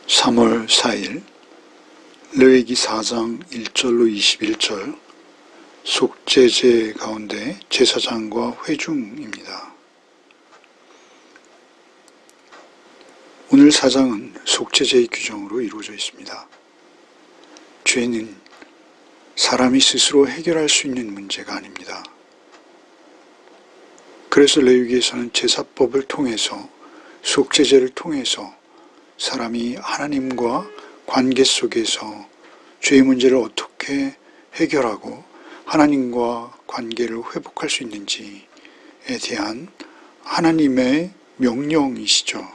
3월 4일 레위기 4장 1절로 21절 속죄제 가운데 제사장과 회중입니다. 오늘 4장은 속죄제의 규정으로 이루어져 있습니다. 죄는 사람이 스스로 해결할 수 있는 문제가 아닙니다. 그래서 레위기에서는 제사법을 통해서 속죄제를 통해서 사람이 하나님과 관계 속에서 죄의 문제를 어떻게 해결하고 하나님과 관계를 회복할 수 있는지에 대한 하나님의 명령이시죠.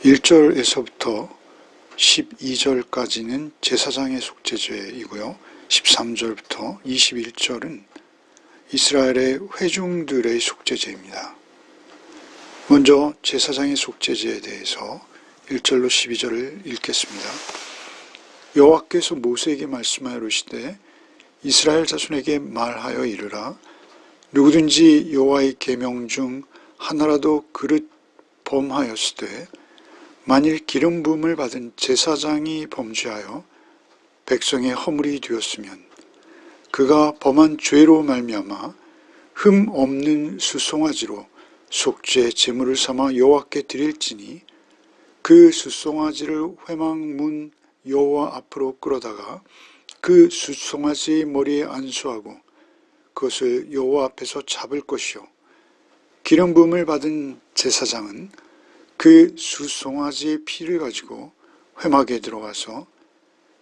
1절에서부터 12절까지는 제사장의 속죄제이고요. 13절부터 21절은 이스라엘의 회중들의 속죄제입니다. 먼저 제사장의 속죄제에 대해서 1절로 12절을 읽겠습니다. 여호와께서 모세에게 말씀하여 이르시되 이스라엘 자손에게 말하여 이르라. 누구든지 여호와의 계명 중 하나라도 그릇 범하였으되 만일 기름 부음을 받은 제사장이 범죄하여 백성의 허물이 되었으면 그가 범한 죄로 말미암아 흠 없는 수송아지로 속죄 제물을 삼아 여호와께 드릴지니 그 수송아지를 회막문 여호와 앞으로 끌어다가 그 수송아지의 머리에 안수하고 그것을 여호와 앞에서 잡을 것이요 기름 부음을 받은 제사장은 그 수송아지의 피를 가지고 회막에 들어가서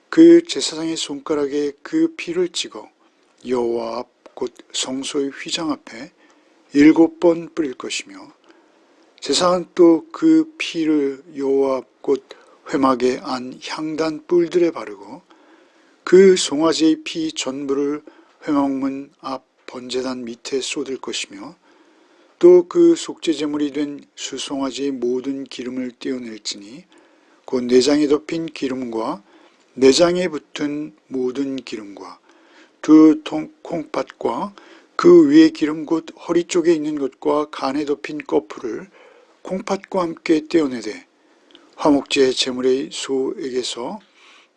그 제사장의 손가락에 그 피를 찍어 여호와 앞 곧 성소의 휘장 앞에 7번 뿌릴 것이며 제사장은 또 그 피를 여호와 앞 곧 회막에 안 향단 뿔들에 바르고 그 송아지의 피 전부를 회막문 앞 번제단 밑에 쏟을 것이며 또 그 속죄제물이 된 수송아지의 모든 기름을 떼어낼지니 곧 내장에 덮인 기름과 내장에 붙은 모든 기름과 두 콩팥과 그 위에 기름 곧 허리 쪽에 있는 것과 간에 덮인 거풀을 콩팥과 함께 떼어내되 화목제 제물의 소에게서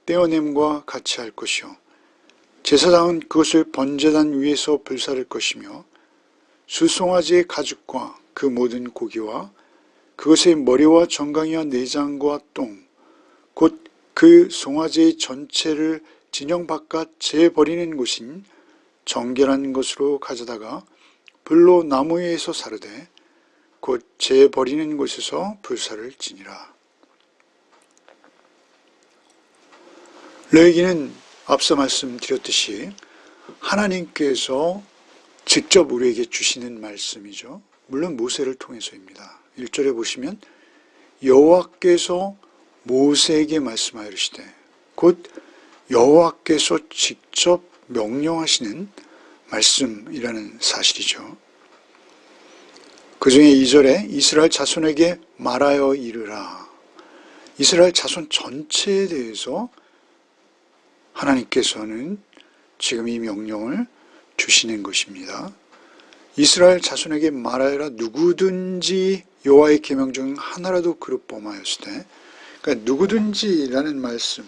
떼어냄과 같이 할 것이요 제사장은 그것을 번제단 위에서 불사를 것이며 수송아지의 가죽과 그 모든 고기와 그것의 머리와 정강이와 내장과 똥 곧 그 송아지의 전체를 진영 바깥 재버리는 곳인 정결한 것으로 가져다가 불로 나무 위에서 사르되 곧 재버리는 곳에서 불사를 지니라. 레위기는 앞서 말씀드렸듯이 하나님께서 직접 우리에게 주시는 말씀이죠. 물론 모세를 통해서입니다. 1절에 보시면 여호와께서 모세에게 말씀하여 이르시되 곧 여호와께서 직접 명령하시는 말씀이라는 사실이죠. 그 중에 2절에 이스라엘 자손에게 말하여 이르라. 이스라엘 자손 전체에 대해서 하나님께서는 지금 이 명령을 주시는 것입니다. 이스라엘 자손에게 말하여라. 누구든지 여호와의 계명 중 하나라도 그릇 범하였으되, 그러니까 누구든지라는 말씀,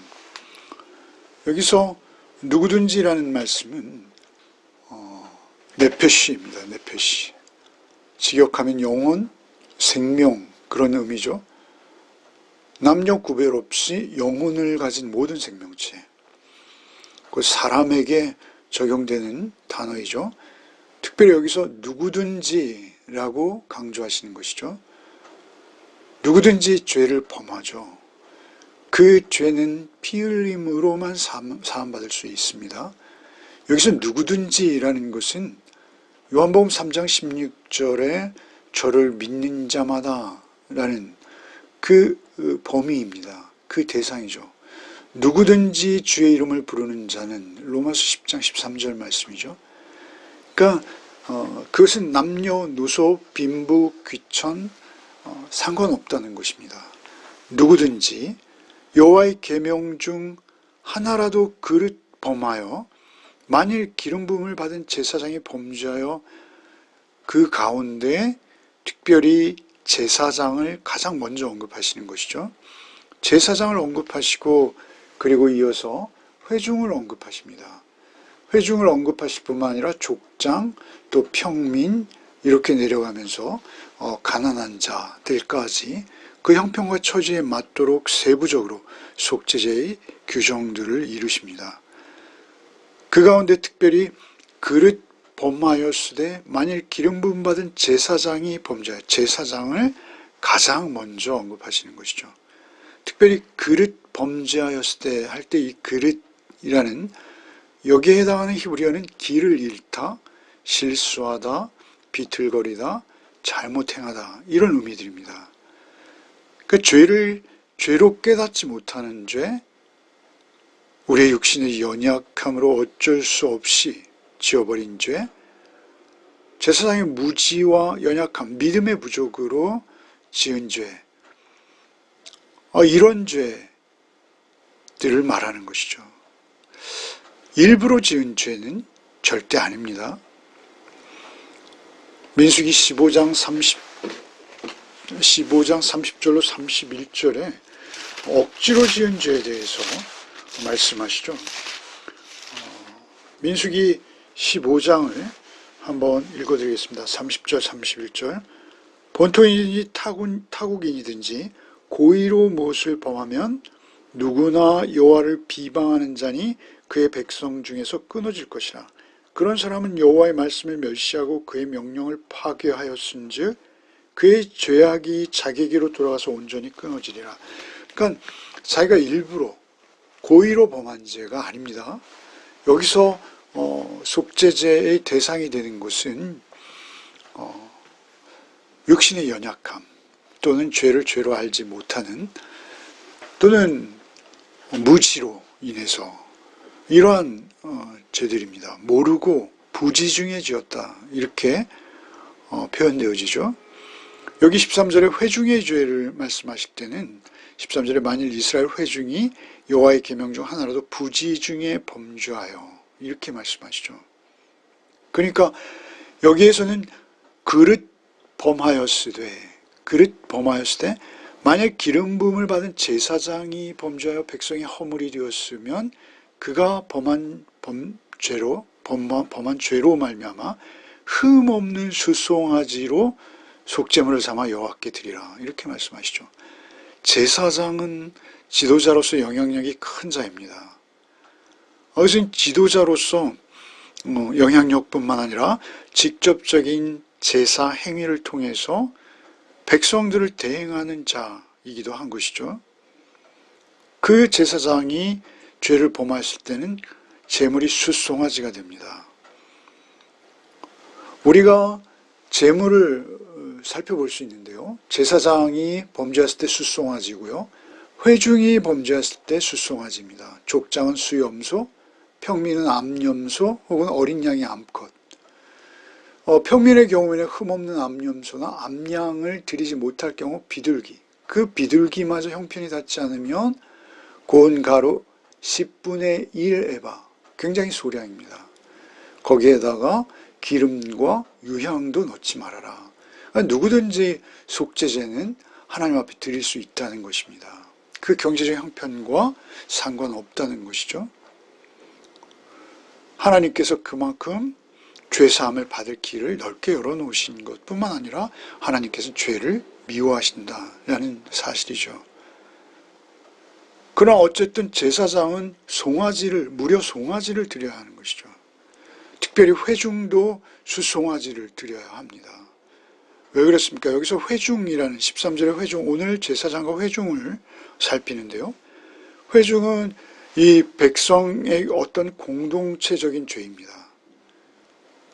여기서 누구든지라는 말씀은 네페시입니다. 네페시. 직역하면 영혼, 생명 그런 의미죠. 남녀 구별 없이 영혼을 가진 모든 생명체, 그 사람에게 적용되는 단어이죠. 특별히 여기서 누구든지라고 강조하시는 것이죠. 누구든지 죄를 범하죠. 그 죄는 피 흘림으로만 사함받을 수 있습니다. 여기서 누구든지라는 것은 요한복음 3장 16절에 저를 믿는 자마다 라는 그 범위입니다. 그 대상이죠. 누구든지 주의 이름을 부르는 자는 로마서 10장 13절 말씀이죠. 그러니까 그것은 남녀노소, 빈부, 귀천 상관없다는 것입니다. 누구든지 여호와의 계명 중 하나라도 그릇 범하여 만일 기름 부음을 받은 제사장이 범죄하여 그 가운데 특별히 제사장을 가장 먼저 언급하시는 것이죠. 제사장을 언급하시고 그리고 이어서 회중을 언급하십니다. 회중을 언급하실 뿐만 아니라 족장, 또 평민 이렇게 내려가면서 가난한 자들까지 그 형편과 처지에 맞도록 세부적으로 속죄제의 규정들을 이루십니다. 그 가운데 특별히 그릇 범하였으되 만일 기름 부음 받은 제사장이 범죄하여 제사장을 가장 먼저 언급하시는 것이죠. 특별히 그릇 범죄하였을 때 할 때 이 그릇이라는 여기에 해당하는 히브리어는 길을 잃다, 실수하다, 비틀거리다, 잘못 행하다 이런 의미들입니다. 그 죄로 깨닫지 못하는 죄, 우리의 육신의 연약함으로 어쩔 수 없이 지어버린 죄, 제사장의 무지와 연약함, 믿음의 부족으로 지은 죄, 이런 죄들을 말하는 것이죠. 일부러 지은 죄는 절대 아닙니다. 민수기 15장 30절로 31절에 억지로 지은 죄에 대해서 말씀하시죠. 민수기 15장을 한번 읽어드리겠습니다. 30절, 31절. 본토인이든지 타국인이든지 고의로 무엇을 범하면 누구나 여호와를 비방하는 자니 그의 백성 중에서 끊어질 것이라. 그런 사람은 여호와의 말씀을 멸시하고 그의 명령을 파괴하였은즉 그의 죄악이 자기에게로 돌아가서 온전히 끊어지리라. 그러니까 자기가 일부러 고의로 범한 죄가 아닙니다. 여기서 속죄제의 대상이 되는 것은 육신의 연약함 또는 죄를 죄로 알지 못하는 또는 무지로 인해서 이러한 죄들입니다. 모르고 부지 중에 지었다 이렇게 표현되어지죠. 여기 13절에 회중의 죄를 말씀하실 때는 13절에 만일 이스라엘 회중이 여호와의 계명 중 하나라도 부지 중에 범죄하여 이렇게 말씀하시죠. 그러니까 여기에서는 그릇 범하였을 때 만약 기름 부음을 받은 제사장이 범죄하여 백성이 허물이 되었으면 그가 범한 죄로 말미암아 흠 없는 수송아지로 속죄물을 삼아 여호와께 드리라 이렇게 말씀하시죠. 제사장은 지도자로서 영향력이 큰 자입니다. 그것은 지도자로서 영향력뿐만 아니라 직접적인 제사 행위를 통해서 백성들을 대행하는 자이기도 한 것이죠. 그 제사장이 죄를 범하였을 때는 제물이 숫송아지가 됩니다. 우리가 제물을 살펴볼 수 있는데요. 제사장이 범죄했을 때 숫송아지고요. 회중이 범죄했을 때 숫송아지입니다. 족장은 수염소, 평민은 암염소 혹은 어린 양이 암컷. 평민의 경우에는 흠없는 암염소나 암양을 드리지 못할 경우 비둘기. 그 비둘기마저 형편이 닿지 않으면 고운 가루 10분의 1 에바. 굉장히 소량입니다. 거기에다가 기름과 유향도 넣지 말아라. 그러니까 누구든지 속죄제는 하나님 앞에 드릴 수 있다는 것입니다. 그 경제적 형편과 상관없다는 것이죠. 하나님께서 그만큼 죄사함을 받을 길을 넓게 열어놓으신 것뿐만 아니라 하나님께서 죄를 미워하신다라는 사실이죠. 그러나 어쨌든 제사장은 무려 송아지를 드려야 하는 것이죠. 특별히 회중도 숫송아지를 드려야 합니다. 왜 그렇습니까? 여기서 회중이라는 13절의 회중, 오늘 제사장과 회중을 살피는데요. 회중은 이 백성의 어떤 공동체적인 죄입니다.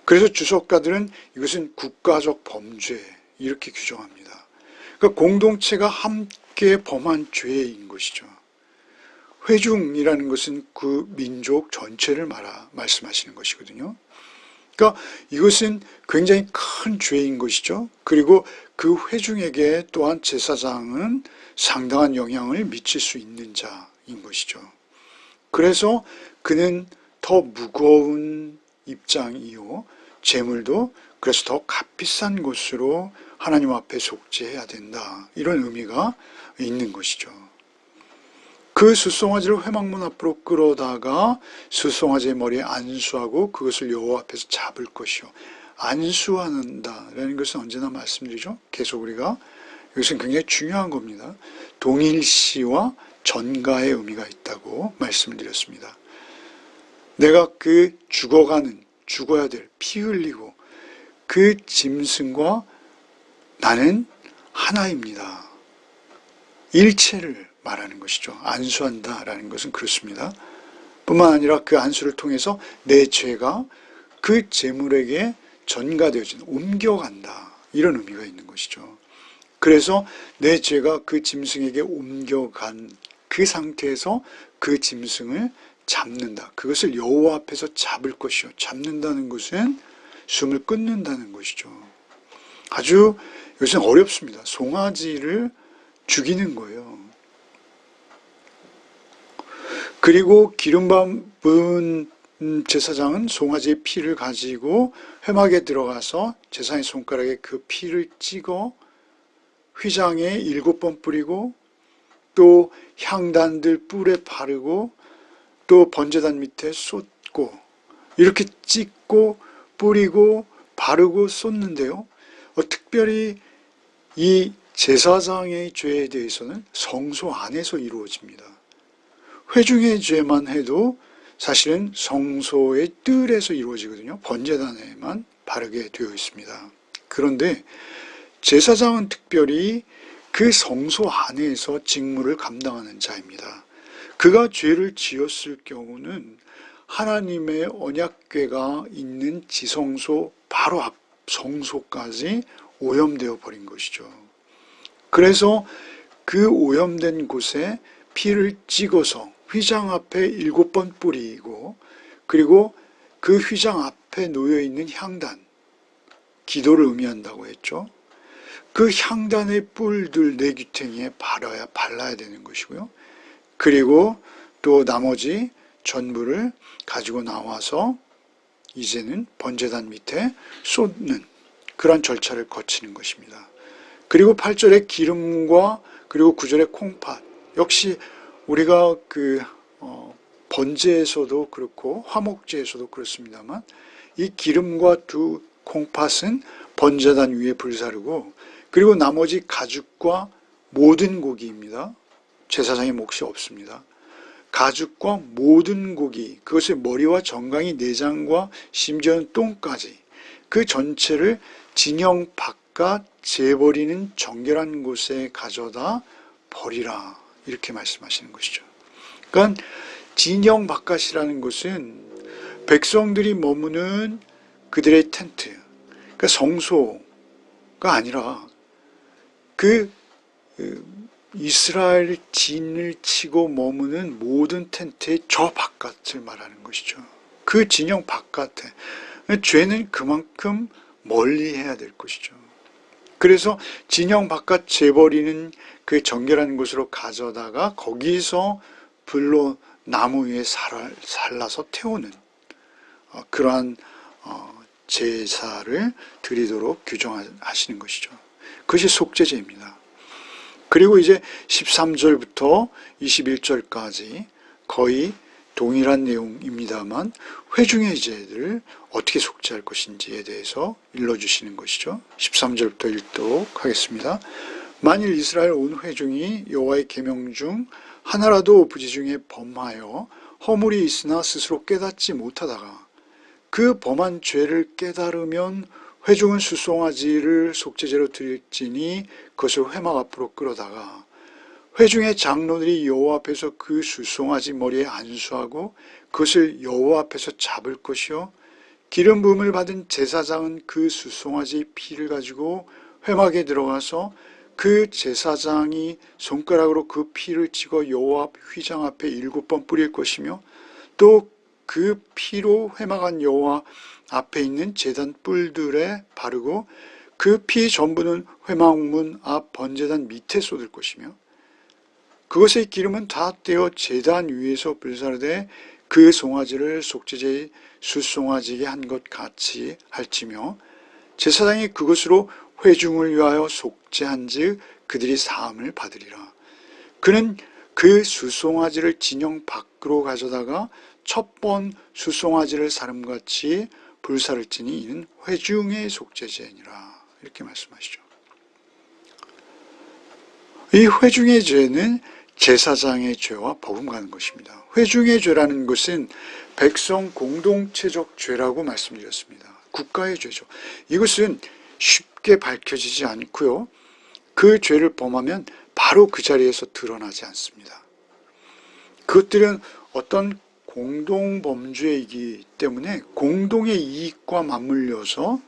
그래서 주석가들은 이것은 국가적 범죄 이렇게 규정합니다. 그러니까 공동체가 함께 범한 죄인 것이죠. 회중이라는 것은 그 민족 전체를 말씀하시는 것이거든요. 그러니까 이것은 굉장히 큰 죄인 것이죠. 그리고 그 회중에게 또한 제사장은 상당한 영향을 미칠 수 있는 자인 것이죠. 그래서 그는 더 무거운 입장이요. 재물도 그래서 더 값비싼 것으로 하나님 앞에 속죄해야 된다. 이런 의미가 있는 것이죠. 그 숫송아지를 회막문 앞으로 끌어다가 숫송아지의 머리에 안수하고 그것을 여호와 앞에서 잡을 것이요. 안수한다라는 것은 언제나 말씀드리죠. 계속 우리가 이것은 굉장히 중요한 겁니다. 동일시와 전가의 의미가 있다고 말씀을 드렸습니다. 내가 그 죽어야 될 피 흘리고 그 짐승과 나는 하나입니다. 일체를 말하는 것이죠. 안수한다라는 것은 그렇습니다. 뿐만 아니라 그 안수를 통해서 내 죄가 그 제물에게 전가되어진, 옮겨간다. 이런 의미가 있는 것이죠. 그래서 내 죄가 그 짐승에게 옮겨간 그 상태에서 그 짐승을 잡는다. 그것을 여호와 앞에서 잡을 것이요. 잡는다는 것은 숨을 끊는다는 것이죠. 아주 요즘 어렵습니다. 송아지를 죽이는 거예요. 그리고 기름 밟은 제사장은 송아지의 피를 가지고 회막에 들어가서 제사장의 손가락에 그 피를 찍어 휘장에 7번 뿌리고 또 향단들 뿔에 바르고 또 번제단 밑에 쏟고 이렇게 찍고 뿌리고 바르고 쏟는데요. 특별히 이 제사장의 죄에 대해서는 성소 안에서 이루어집니다. 회중의 죄만 해도 사실은 성소의 뜰에서 이루어지거든요. 번제단에만 바르게 되어 있습니다. 그런데 제사장은 특별히 그 성소 안에서 직무를 감당하는 자입니다. 그가 죄를 지었을 경우는 하나님의 언약궤가 있는 지성소 바로 앞 성소까지 오염되어 버린 것이죠. 그래서 그 오염된 곳에 피를 찍어서 휘장 앞에 7번 뿌리고 그리고 그 휘장 앞에 놓여있는 향단, 기도를 의미한다고 했죠. 그 향단의 뿔들 네 귀퉁이에 발라야 되는 것이고요. 그리고 또 나머지 전부를 가지고 나와서 이제는 번제단 밑에 쏟는 그런 절차를 거치는 것입니다. 그리고 8절에 기름과 그리고 9절에 콩팥, 역시 우리가 번제에서도 그렇고 화목제에서도 그렇습니다만 이 기름과 두 콩팥은 번제단 위에 불사르고 그리고 나머지 가죽과 모든 고기입니다. 제사장의 몫이 없습니다. 가죽과 모든 고기, 그것의 머리와 정강이 내장과 심지어는 똥까지 그 전체를 진영 바깥 재버리는 정결한 곳에 가져다 버리라. 이렇게 말씀하시는 것이죠. 그러니까 진영 바깥이라는 것은 백성들이 머무는 그들의 텐트, 그러니까 성소가 아니라 그 이스라엘 진을 치고 머무는 모든 텐트의 저 바깥을 말하는 것이죠. 그 진영 바깥에 죄는 그만큼 멀리 해야 될 것이죠. 그래서 진영 바깥 재버리는 그 정결한 곳으로 가져다가 거기서 불로 나무 위에 살라서 태우는 그러한 제사를 드리도록 규정하시는 것이죠. 그것이 속죄제입니다. 그리고 이제 13절부터 21절까지 거의 동일한 내용입니다만 회중의 죄를 어떻게 속죄할 것인지에 대해서 일러주시는 것이죠. 13절부터 읽도록 하겠습니다. 만일 이스라엘 온 회중이 여호와의 계명 중 하나라도 부지 중에 범하여 허물이 있으나 스스로 깨닫지 못하다가 그 범한 죄를 깨달으면 회중은 숫송아지를 속죄제로 드릴지니 그것을 회막 앞으로 끌어다가 회중의 장로들이 여호와 앞에서 그 숫송아지 머리에 안수하고 그것을 여호와 앞에서 잡을 것이요 기름 부음을 받은 제사장은 그 숫송아지 피를 가지고 회막에 들어가서 그 제사장이 손가락으로 그 피를 찍어 여호와 휘장 앞에 7번 뿌릴 것이며 또 그 피로 회막 안 여호와 앞에 있는 제단 뿔들에 바르고 그 피 전부는 회막문 앞 번제단 밑에 쏟을 것이며 그것의 기름은 다 떼어 제단 위에서 불사르되 그 송아지를 속죄제의 숫송아지게 한 것 같이 할지며 제사장이 그것으로 회중을 위하여 속죄한즉 그들이 사함을 받으리라. 그는 그 수송아지를 진영 밖으로 가져다가 첫 번 수송아지를 사름같이 불사를 지니 이는 회중의 속죄죄니라. 이렇게 말씀하시죠. 이 회중의 죄는 제사장의 죄와 버금가는 것입니다. 회중의 죄라는 것은 백성 공동체적 죄라고 말씀드렸습니다. 국가의 죄죠. 이것은 쉽게 밝혀지지 않고요. 그 죄를 범하면 바로 그 자리에서 드러나지 않습니다. 그것들은 어떤 공동범죄이기 때문에 공동의 이익과 맞물려서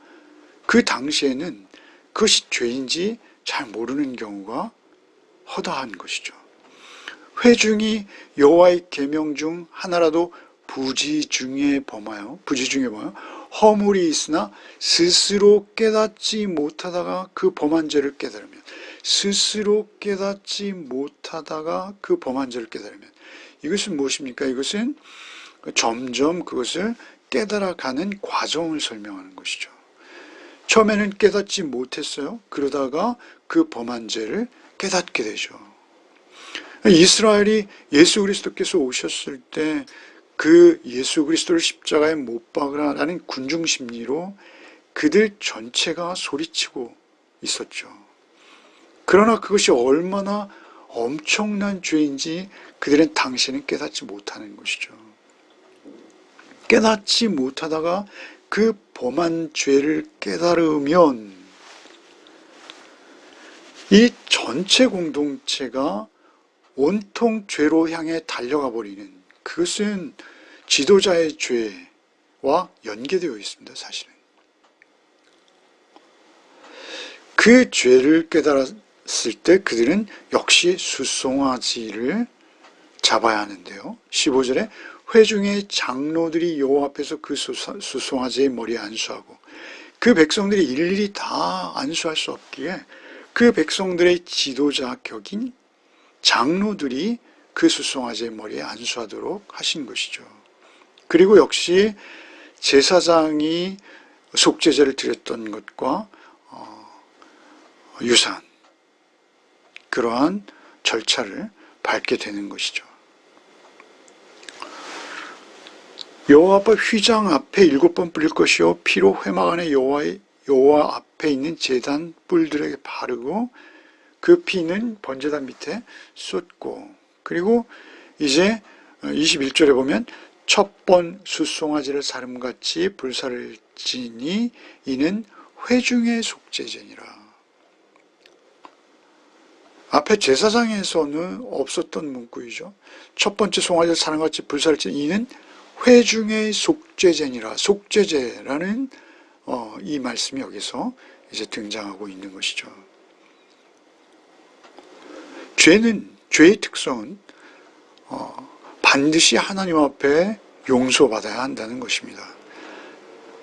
그 당시에는 그것이 죄인지 잘 모르는 경우가 허다한 것이죠. 회중이 여호와의 계명 중 하나라도 부지 중에 범하여 허물이 있으나 스스로 깨닫지 못하다가 그 범한 죄를 깨달으면 이것은 무엇입니까? 이것은 점점 그것을 깨달아가는 과정을 설명하는 것이죠. 처음에는 깨닫지 못했어요. 그러다가 그 범한 죄를 깨닫게 되죠. 이스라엘이 예수 그리스도께서 오셨을 때 그 예수 그리스도를 십자가에 못 박으라는 군중 심리로 그들 전체가 소리치고 있었죠. 그러나 그것이 얼마나 엄청난 죄인지 그들은 당시에는 깨닫지 못하는 것이죠. 깨닫지 못하다가 그 범한 죄를 깨달으면 이 전체 공동체가 온통 죄로 향해 달려가 버리는, 그것은 지도자의 죄와 연계되어 있습니다. 사실은 그 죄를 깨달았을 때 그들은 역시 수송아지를 잡아야 하는데요. 15절에 회중의 장로들이 여호와 앞에서 그 수송아지의 머리에 안수하고, 그 백성들이 일일이 다 안수할 수 없기에 그 백성들의 지도자 격인 장로들이 그 수송아지의 머리에 안수하도록 하신 것이죠. 그리고 역시 제사장이 속죄제를 드렸던 것과 유사한 그러한 절차를 밟게 되는 것이죠. 여호와 앞 휘장 앞에 7번 뿌릴 것이요 피로 회막 안에 여호와 앞에 있는 제단 뿔들에게 바르고 그 피는 번제단 밑에 쏟고, 그리고 이제 21절에 보면 첫 번 숫송아지를 사름같이 불사를 지니 이는 회중의 속죄제니라. 앞에 제사장에서는 없었던 문구이죠. 첫 번째 송아지를 사름같이 불사를 지니 이는 회중의 속죄제니라. 속죄제라는 이 말씀이 여기서 이제 등장하고 있는 것이죠. 죄의 특성은 반드시 하나님 앞에 용서받아야 한다는 것입니다.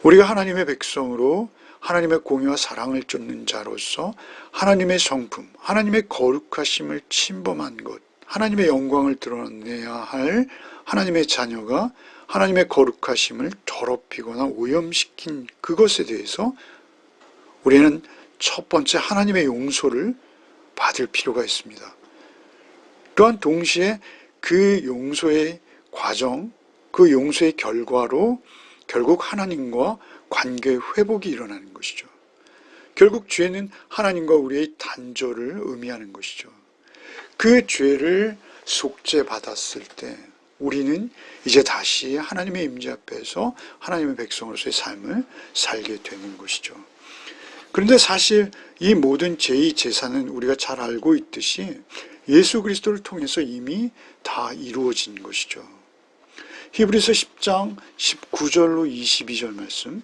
우리가 하나님의 백성으로 하나님의 공의와 사랑을 쫓는 자로서 하나님의 성품, 하나님의 거룩하심을 침범한 것, 하나님의 영광을 드러내야 할 하나님의 자녀가 하나님의 거룩하심을 더럽히거나 오염시킨 그것에 대해서 우리는 첫 번째 하나님의 용서를 받을 필요가 있습니다. 또한 동시에 그 용서의 과정, 그 용서의 결과로 결국 하나님과 관계의 회복이 일어나는 것이죠. 결국 죄는 하나님과 우리의 단절을 의미하는 것이죠. 그 죄를 속죄받았을 때 우리는 이제 다시 하나님의 임재 앞에서 하나님의 백성으로서의 삶을 살게 되는 것이죠. 그런데 사실 이 모든 죄의 제사는 우리가 잘 알고 있듯이 예수 그리스도를 통해서 이미 다 이루어진 것이죠. 히브리서 10장 19절로 22절 말씀.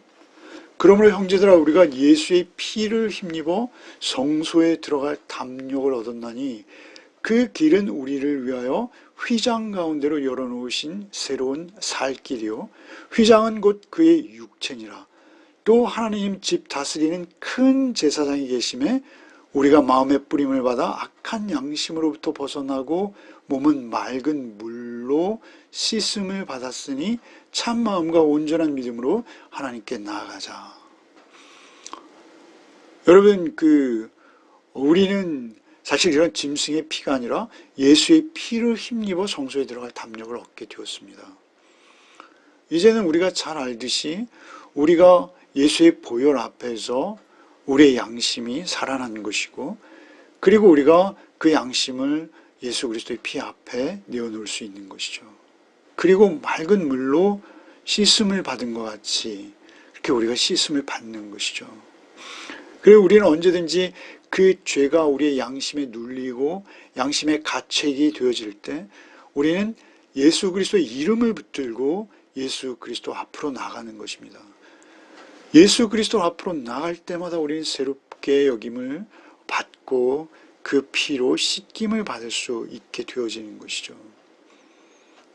그러므로 형제들아 우리가 예수의 피를 힘입어 성소에 들어갈 담력을 얻었나니 그 길은 우리를 위하여 휘장 가운데로 열어놓으신 새로운 살 길이요 휘장은 곧 그의 육체니라. 또 하나님 집 다스리는 큰 제사장이 계심에 우리가 마음의 뿌림을 받아 악한 양심으로부터 벗어나고 몸은 맑은 물로 씻음을 받았으니 참마음과 온전한 믿음으로 하나님께 나아가자. 여러분, 우리는 사실 이런 짐승의 피가 아니라 예수의 피를 힘입어 성소에 들어갈 담력을 얻게 되었습니다. 이제는 우리가 잘 알듯이 우리가 예수의 보혈 앞에서 우리의 양심이 살아난 것이고, 그리고 우리가 그 양심을 예수 그리스도의 피 앞에 내어놓을 수 있는 것이죠. 그리고 맑은 물로 씻음을 받은 것 같이 이렇게 우리가 씻음을 받는 것이죠. 그리고 우리는 언제든지 그 죄가 우리의 양심에 눌리고 양심의 가책이 되어질 때 우리는 예수 그리스도의 이름을 붙들고 예수 그리스도 앞으로 나가는 것입니다. 예수 그리스도 앞으로 나갈 때마다 우리는 새롭게 여김을 받고 그 피로 씻김을 받을 수 있게 되어지는 것이죠.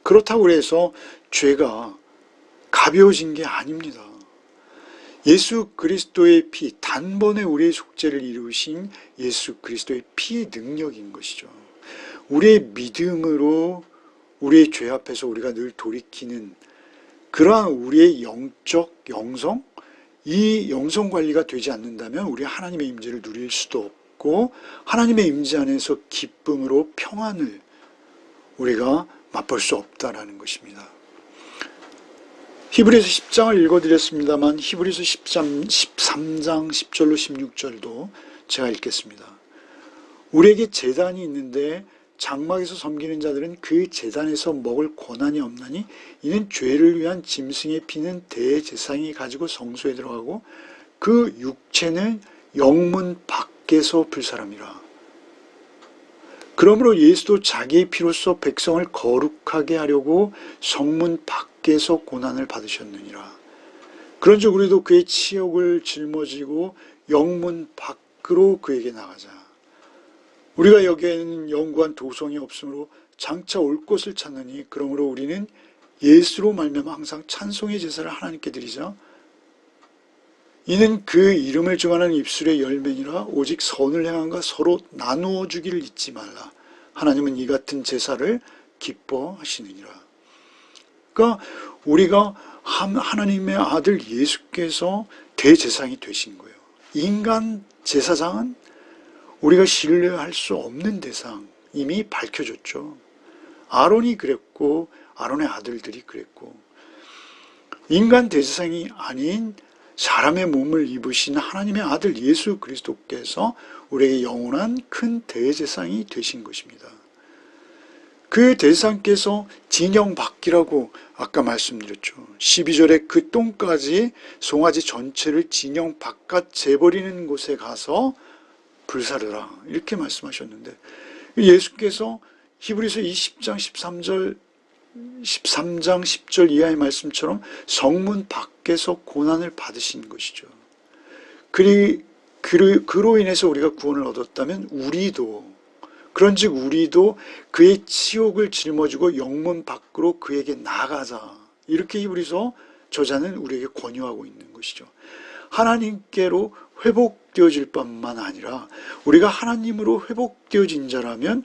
그렇다고 해서 죄가 가벼워진 게 아닙니다. 예수 그리스도의 피, 단번에 우리의 속죄를 이루신 예수 그리스도의 피의 능력인 것이죠. 우리의 믿음으로 우리의 죄 앞에서 우리가 늘 돌이키는 그러한 우리의 영적 영성, 이 영성 관리가 되지 않는다면 우리 하나님의 임재를 누릴 수도 없고 하나님의 임재 안에서 기쁨으로 평안을 우리가 맛볼 수 없다라는 것입니다. 히브리서 10장을 읽어드렸습니다만 히브리서 13장 10절로 16절도 제가 읽겠습니다. 우리에게 제단이 있는데 장막에서 섬기는 자들은 그 제단에서 먹을 권한이 없나니 이는 죄를 위한 짐승의 피는 대제사장이 가지고 성소에 들어가고 그 육체는 영문 밖에서 불사람이라. 그러므로 예수도 자기의 피로써 백성을 거룩하게 하려고 성문 밖에서 고난을 받으셨느니라. 그런즉 우리도 그의 치욕을 짊어지고 영문 밖으로 그에게 나가자. 우리가 여기에는 영구한 도성이 없으므로 장차 올 곳을 찾느니 그러므로 우리는 예수로 말미암아 항상 찬송의 제사를 하나님께 드리자. 이는 그 이름을 증언하는 입술의 열매니라. 오직 선을 행함과 서로 나누어 주기를 잊지 말라. 하나님은 이 같은 제사를 기뻐하시느니라. 그러니까 우리가 하나님의 아들 예수께서 대제사장이 되신 거예요. 인간 제사장은 우리가 신뢰할 수 없는 대상 이미 밝혀졌죠. 아론이 그랬고 아론의 아들들이 그랬고, 인간 대제사장이 아닌 사람의 몸을 입으신 하나님의 아들 예수 그리스도께서 우리에게 영원한 큰 대제사장이 되신 것입니다. 그 대제사장께서 진영 밖이라고 아까 말씀드렸죠. 12절에 그 똥까지 송아지 전체를 진영 바깥 재버리는 곳에 가서 불사르라 이렇게 말씀하셨는데, 예수께서 히브리서 20장 13장 10절 이하의 말씀처럼 성문 밖에서 고난을 받으신 것이죠. 그로 인해서 우리가 구원을 얻었다면 그런즉 우리도 그의 치욕을 짊어지고 영문 밖으로 그에게 나가자. 이렇게 히브리서 저자는 우리에게 권유하고 있는 것이죠. 하나님께로 회복되어질 뿐만 아니라 우리가 하나님으로 회복되어진 자라면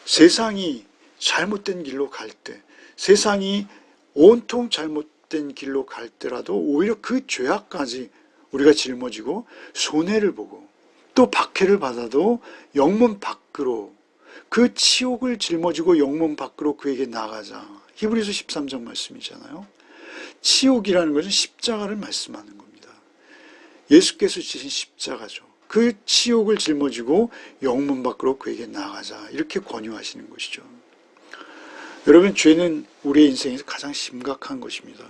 세상이 잘못된 길로 갈 때, 세상이 온통 잘못된 길로 갈 때라도 오히려 그 죄악까지 우리가 짊어지고 손해를 보고 또 박해를 받아도 영문 밖으로 그 치욕을 짊어지고 영문 밖으로 그에게 나가자. 히브리서 13장 말씀이잖아요. 치욕이라는 것은 십자가를 말씀하는 겁니다. 예수께서 지신 십자가죠. 그 치욕을 짊어지고 영문 밖으로 그에게 나가자. 이렇게 권유하시는 것이죠. 여러분, 죄는 우리의 인생에서 가장 심각한 것입니다.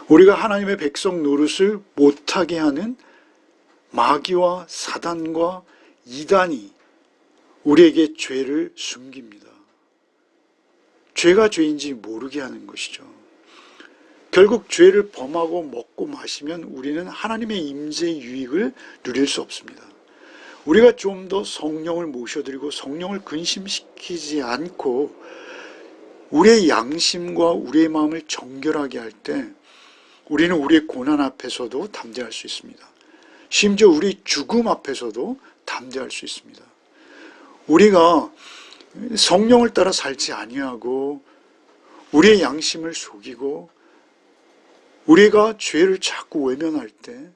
우리가 하나님의 백성 노릇을 못하게 하는 마귀와 사단과 이단이 우리에게 죄를 숨깁니다. 죄가 죄인지 모르게 하는 것이죠. 결국 죄를 범하고 먹고 마시면 우리는 하나님의 임재의 유익을 누릴 수 없습니다. 우리가 좀 더 성령을 모셔드리고 성령을 근심시키지 않고 우리의 양심과 우리의 마음을 정결하게 할 때 우리는 우리의 고난 앞에서도 담대할 수 있습니다. 심지어 우리 죽음 앞에서도 담대할 수 있습니다. 우리가 성령을 따라 살지 아니하고 우리의 양심을 속이고 우리가 죄를 자꾸 외면할 때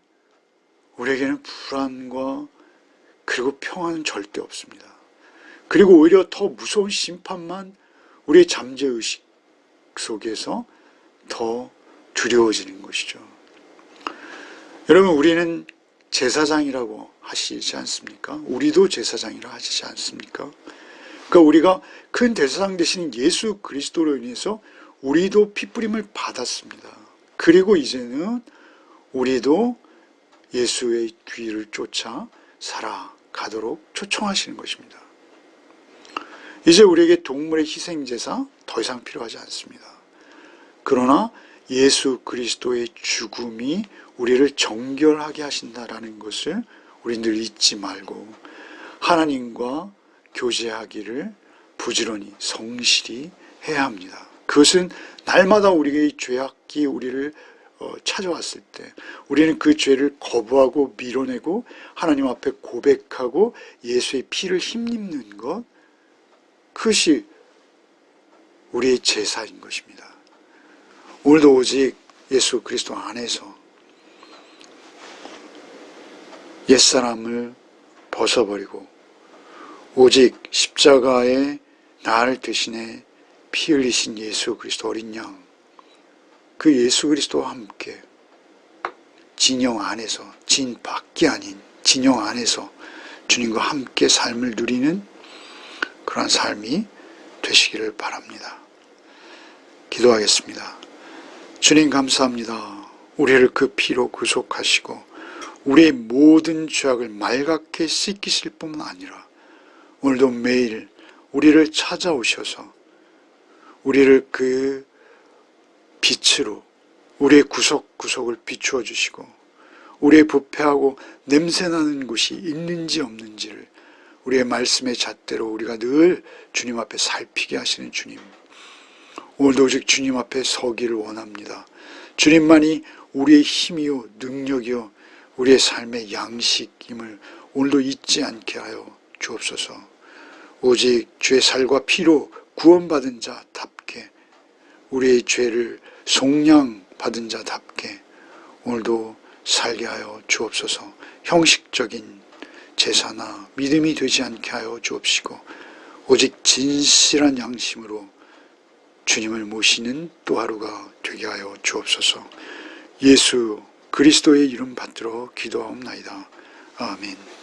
우리에게는 불안과 그리고 평안은 절대 없습니다. 그리고 오히려 더 무서운 심판만 우리의 잠재의식 속에서 더 두려워지는 것이죠. 여러분, 우리는 제사장이라고 하시지 않습니까? 우리도 제사장이라 하시지 않습니까? 그러니까 우리가 큰 대제사장 되신 예수 그리스도로 인해서 우리도 피뿌림을 받았습니다. 그리고 이제는 우리도 예수의 뒤를 쫓아 살아가도록 초청하시는 것입니다. 이제 우리에게 동물의 희생제사 더 이상 필요하지 않습니다. 그러나 예수 그리스도의 죽음이 우리를 정결하게 하신다라는 것을 우리 늘 잊지 말고 하나님과 교제하기를 부지런히 성실히 해야 합니다. 그것은 날마다 우리의 죄악이 우리를 찾아왔을 때 우리는 그 죄를 거부하고 밀어내고 하나님 앞에 고백하고 예수의 피를 힘입는 것, 그것이 우리의 제사인 것입니다. 오늘도 오직 예수 그리스도 안에서 옛사람을 벗어버리고 오직 십자가에 나를 대신해 피 흘리신 예수 그리스도 어린 양, 그 예수 그리스도와 함께 진영 안에서, 진 밖이 아닌 진영 안에서 주님과 함께 삶을 누리는 그러한 삶이 되시기를 바랍니다. 기도하겠습니다. 주님 감사합니다. 우리를 그 피로 구속하시고 우리의 모든 죄악을 맑게 씻기실 뿐만 아니라 오늘도 매일 우리를 찾아오셔서 우리를 그 빛으로 우리의 구석구석을 비추어 주시고 우리의 부패하고 냄새나는 곳이 있는지 없는지를 우리의 말씀의 잣대로 우리가 늘 주님 앞에 살피게 하시는 주님, 오늘도 오직 주님 앞에 서기를 원합니다. 주님만이 우리의 힘이요 능력이요 우리의 삶의 양식임을 오늘도 잊지 않게 하여 주옵소서. 오직 주의 살과 피로 구원받은 자답게 우리의 죄를 속량받은 자답게 오늘도 살게 하여 주옵소서. 형식적인 제사나 믿음이 되지 않게 하여 주옵시고 오직 진실한 양심으로 주님을 모시는 또 하루가 되게 하여 주옵소서. 예수 그리스도의 이름 받들어 기도하옵나이다. 아멘.